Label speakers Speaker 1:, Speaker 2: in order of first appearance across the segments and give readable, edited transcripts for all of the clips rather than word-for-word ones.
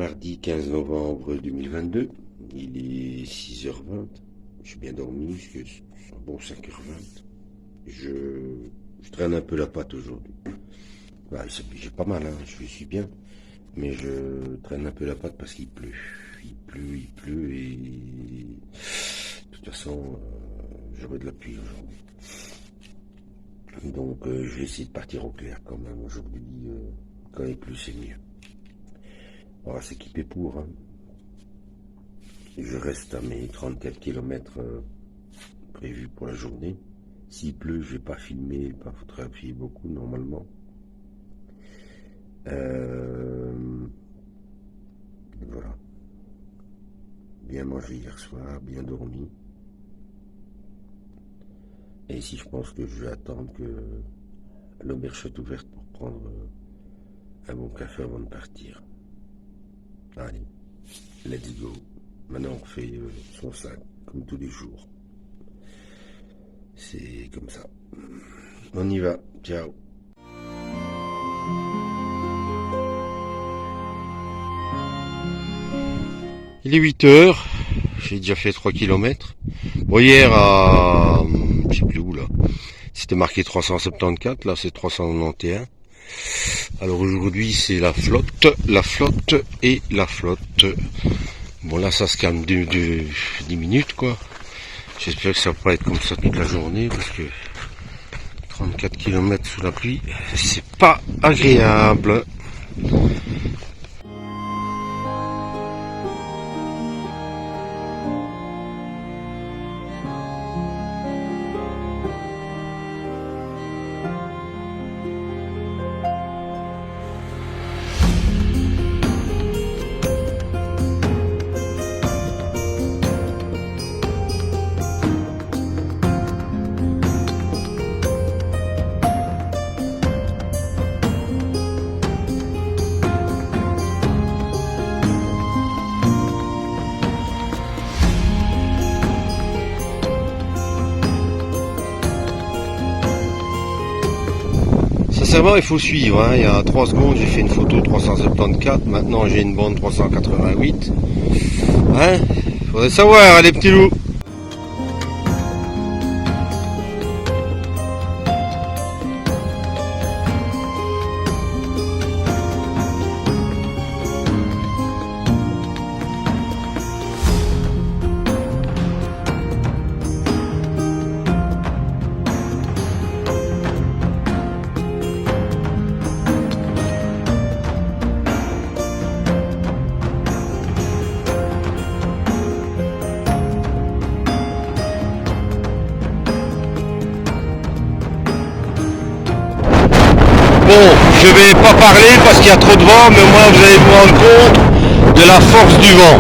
Speaker 1: Mardi 15 novembre 2022, il est 6h20, j'ai bien dormi, c'est un bon 5h20. Je traîne un peu la patte aujourd'hui. Bah, j'ai pas mal, hein, je suis bien, mais je traîne un peu la patte parce qu'il pleut. Il pleut et de toute façon, j'aurai de la pluie aujourd'hui. Donc je vais essayer de partir au clair quand même aujourd'hui, quand il pleut c'est mieux. On va s'équiper pour. Hein. Je reste à mes 34 km prévus pour la journée. S'il pleut, je vais pas filmer, pas photographier beaucoup normalement. Voilà. Bien mangé hier soir, bien dormi. Et ici, je pense que je vais attendre que l'auberge soit ouverte pour prendre un bon café avant de partir. Allez, let's go. Maintenant, on fait son sac, comme tous les jours. C'est comme ça. On y va. Ciao. Il est 8h. J'ai déjà fait 3 km. Bon, hier, je sais plus où là. C'était marqué 374. Là, c'est 391. Alors aujourd'hui, c'est la flotte et la flotte. Bon, là, ça se calme 10 minutes, quoi. J'espère que ça va pas être comme ça toute la journée, parce que 34 km sous la pluie, c'est pas agréable. Sincèrement, il faut suivre. Hein. Il y a 3 secondes, j'ai fait une photo 374. Maintenant, j'ai une bande 388. Hein, faudrait savoir, hein, les petits loups. Bon, je vais pas parler parce qu'il y a trop de vent, mais au moins vous allez vous rendre compte de la force du vent.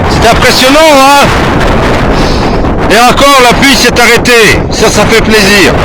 Speaker 1: C'est impressionnant, hein? Et encore, la pluie s'est arrêtée. Ça fait plaisir.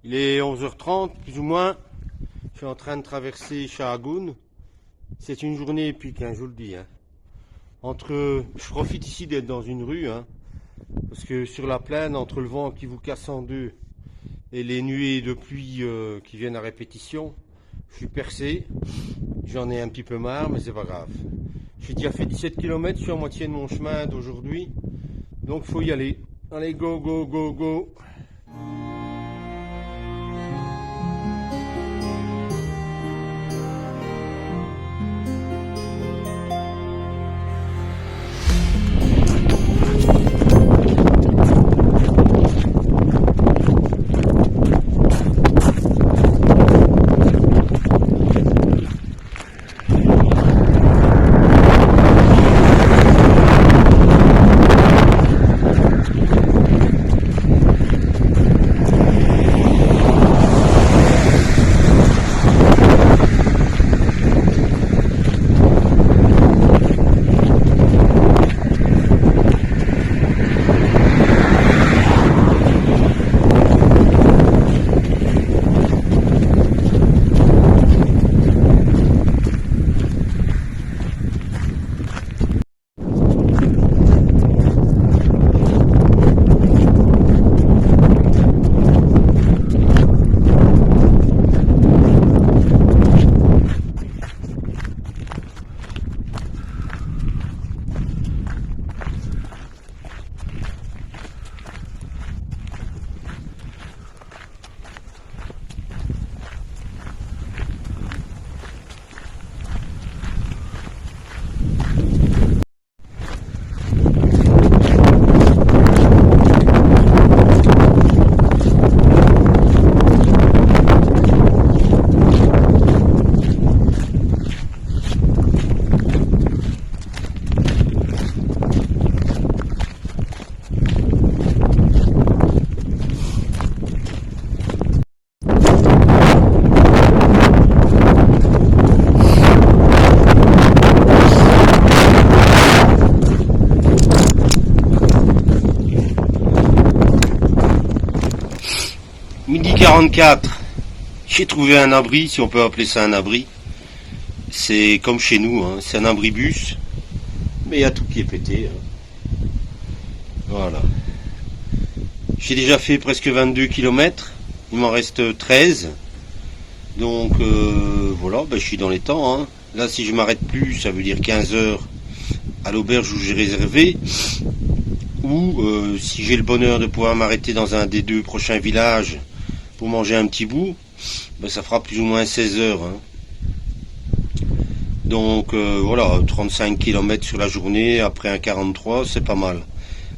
Speaker 1: Il est 11h30, plus ou moins. Je suis en train de traverser Shahagoun. C'est une journée épique, hein, je vous le dis. Hein. Je profite ici d'être dans une rue, hein, parce que sur la plaine, entre le vent qui vous casse en deux et les nuées de pluie qui viennent à répétition. Je suis percé, j'en ai un petit peu marre, mais c'est pas grave. J'ai déjà fait 17 km, je suis à moitié de mon chemin d'aujourd'hui, donc faut y aller. Allez, go, go, go, go! Midi 44, j'ai trouvé un abri, si on peut appeler ça un abri. C'est comme chez nous, hein, c'est un abribus, mais il y a tout qui est pété. Hein. Voilà. J'ai déjà fait presque 22 km, il m'en reste 13. Donc voilà, je suis dans les temps. Hein. Là, si je m'arrête plus, ça veut dire 15 heures à l'auberge où j'ai réservé. Ou si j'ai le bonheur de pouvoir m'arrêter dans un des deux prochains villages pour manger un petit bout, ça fera plus ou moins 16 heures. Hein. Donc voilà, 35 km sur la journée, après un 43, c'est pas mal.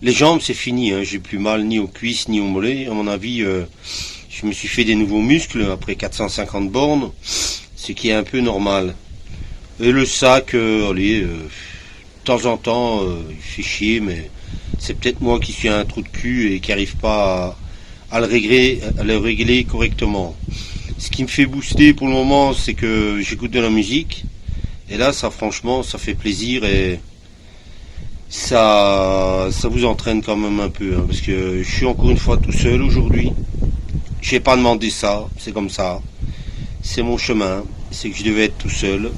Speaker 1: Les jambes, c'est fini, hein. J'ai plus mal ni aux cuisses ni aux mollets. À mon avis, je me suis fait des nouveaux muscles après 450 bornes, ce qui est un peu normal. Et le sac, de temps en temps, il fait chier, mais c'est peut-être moi qui suis un trou de cul et qui n'arrive pas à le régler correctement. Ce qui me fait booster pour le moment, c'est que j'écoute de la musique. Et là, ça franchement, ça fait plaisir et ça vous entraîne quand même un peu. Hein, parce que je suis encore une fois tout seul aujourd'hui. J'ai pas demandé ça, c'est comme ça. C'est mon chemin. C'est que je devais être tout seul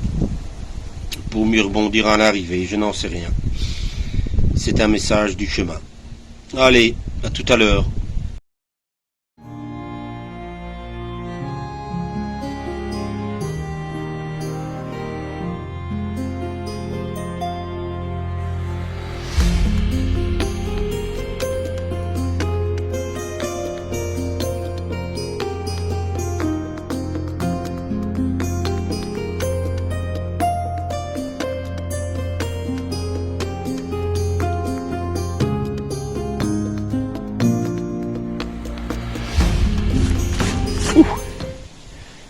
Speaker 1: pour mieux rebondir à l'arrivée. Je n'en sais rien. C'est un message du chemin. Allez, à tout à l'heure.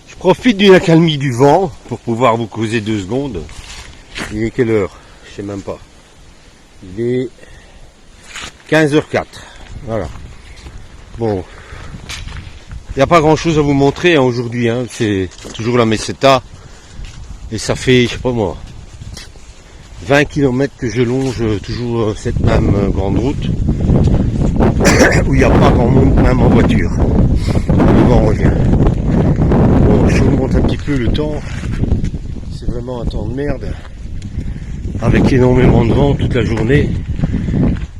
Speaker 1: Je profite d'une accalmie du vent pour pouvoir vous causer 2 secondes. Il est quelle heure? Je sais même pas. Il est 15h04. Voilà. Bon. Il n'y a pas grand chose à vous montrer hein, aujourd'hui. Hein. C'est toujours la meseta. Et ça fait, je sais pas moi, 20 km que je longe toujours cette même grande route. Où il n'y a pas grand monde même en voiture. Le vent revient. Bon, je vous montre un petit peu le temps. C'est vraiment un temps de merde. Avec énormément de vent toute la journée.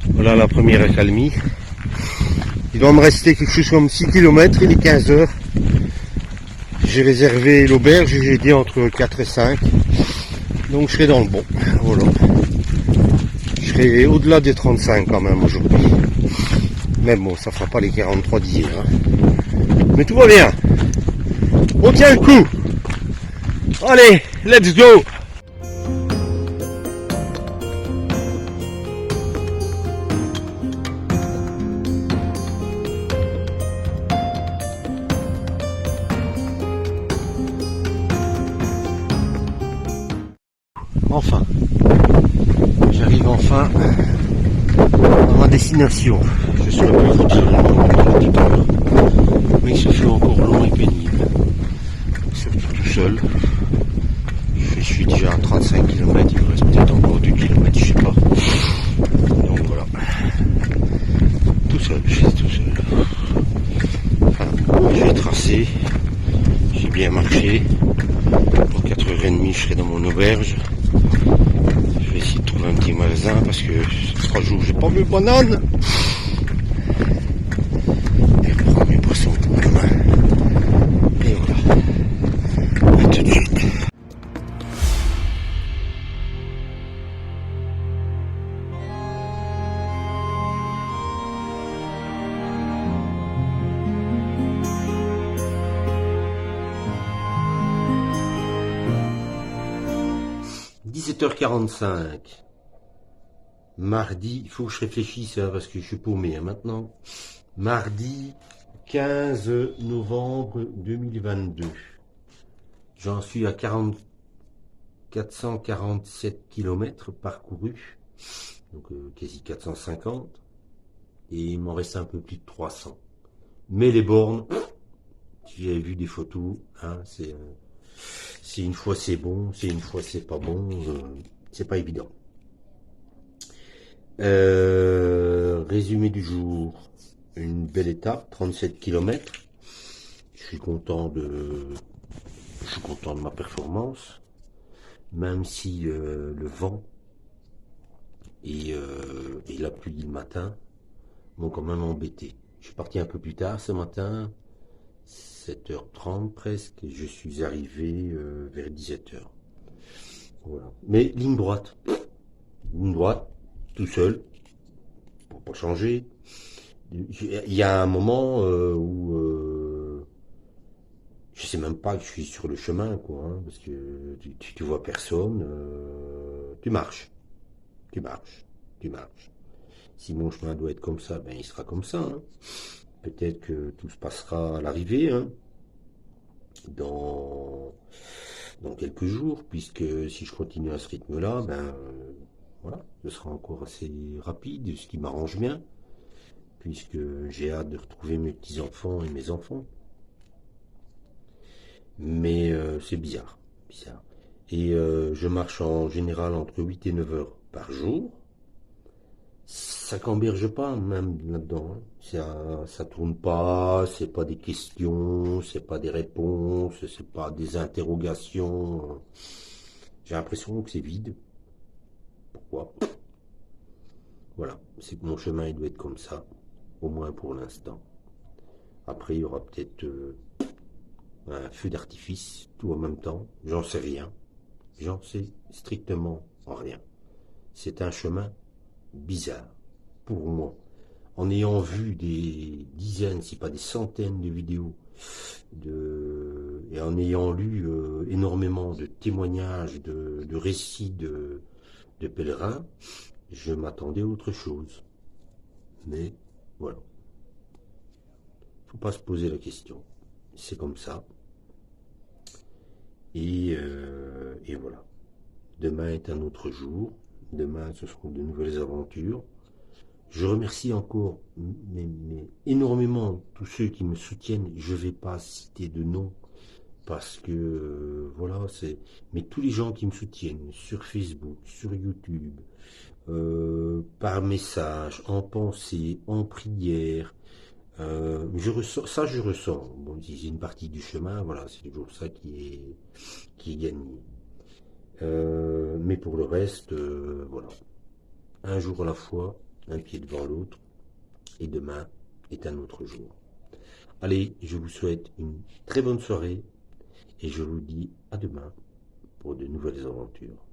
Speaker 1: Voilà la première accalmie. Il doit me rester quelque chose comme 6 km, il est 15 heures. J'ai réservé l'auberge, j'ai dit entre 4 et 5. Donc je serai dans le bon. Voilà. Je serai au-delà des 35 quand même aujourd'hui. Mais bon, ça fera pas les 43 d'hier. Hein. Mais tout va bien. On tient le coup. Allez, let's go. Enfin, j'arrive enfin à ma destination. Je suis un peu fatigué, mais il se fait encore long et pénible. Surtout tout seul. Je suis déjà à 35 km, il me reste peut-être encore 2 km, je sais pas. Donc voilà. Tout seul, je suis tout seul. Enfin, j'ai tracé, j'ai bien marché. Pour 4h30, je serai dans mon auberge. Je vais essayer de trouver un petit magasin parce que 3 jours j'ai pas vu de banane. Et je prends mes poissons pour demain. Et voilà. A tout de suite. « 17h45. Mardi, il faut que je réfléchisse hein, parce que je suis paumé hein, maintenant. Mardi 15 novembre 2022. J'en suis à 447 km parcourus, donc quasi 450. Et il m'en reste un peu plus de 300. Mais les bornes, j'ai vu des photos, hein, c'est une fois c'est bon, c'est une fois c'est pas bon, c'est pas évident. Résumé du jour, une belle étape, 37 km. Je suis content de ma performance, même si le vent et la pluie le matin m'ont quand même embêté. Je suis parti un peu plus tard ce matin, 7h30 presque, et je suis arrivé vers 17h. Voilà. Mais ligne droite, tout seul, pour pas changer. Il y a un moment où je sais même pas que je suis sur le chemin, quoi, hein, parce que tu vois personne, tu marches. Si mon chemin doit être comme ça, ben il sera comme ça. Hein. Peut-être que tout se passera à l'arrivée, hein, dans quelques jours, puisque si je continue à ce rythme-là, ben voilà, ce sera encore assez rapide, ce qui m'arrange bien, puisque j'ai hâte de retrouver mes petits-enfants et mes enfants. Mais c'est bizarre. Et je marche en général entre 8 et 9 heures par jour. Ça camberge pas même là-dedans. Hein. Ça tourne pas, c'est pas des questions, c'est pas des réponses, c'est pas des interrogations. J'ai l'impression que c'est vide. Pourquoi? Voilà, c'est que mon chemin il doit être comme ça, au moins pour l'instant. Après il y aura peut-être un feu d'artifice tout en même temps, j'en sais rien. J'en sais strictement rien. C'est un chemin bizarre pour moi. En ayant vu des dizaines, si pas des centaines de vidéos, et en ayant lu énormément de témoignages, de récits de pèlerins, je m'attendais à autre chose. Mais voilà. Faut pas se poser la question. C'est comme ça. Et voilà. Demain est un autre jour. Demain, ce seront de nouvelles aventures. Je remercie encore mais énormément tous ceux qui me soutiennent. Je ne vais pas citer de nom parce que voilà, mais tous les gens qui me soutiennent sur Facebook, sur YouTube, par message, en pensée, en prière. Je ressens. Bon, si c'est une partie du chemin, voilà, c'est toujours ça qui est gagné. Mais pour le reste, voilà. Un jour à la fois, un pied devant l'autre, et demain, est un autre jour. Allez, je vous souhaite une très bonne soirée et je vous dis à demain pour de nouvelles aventures.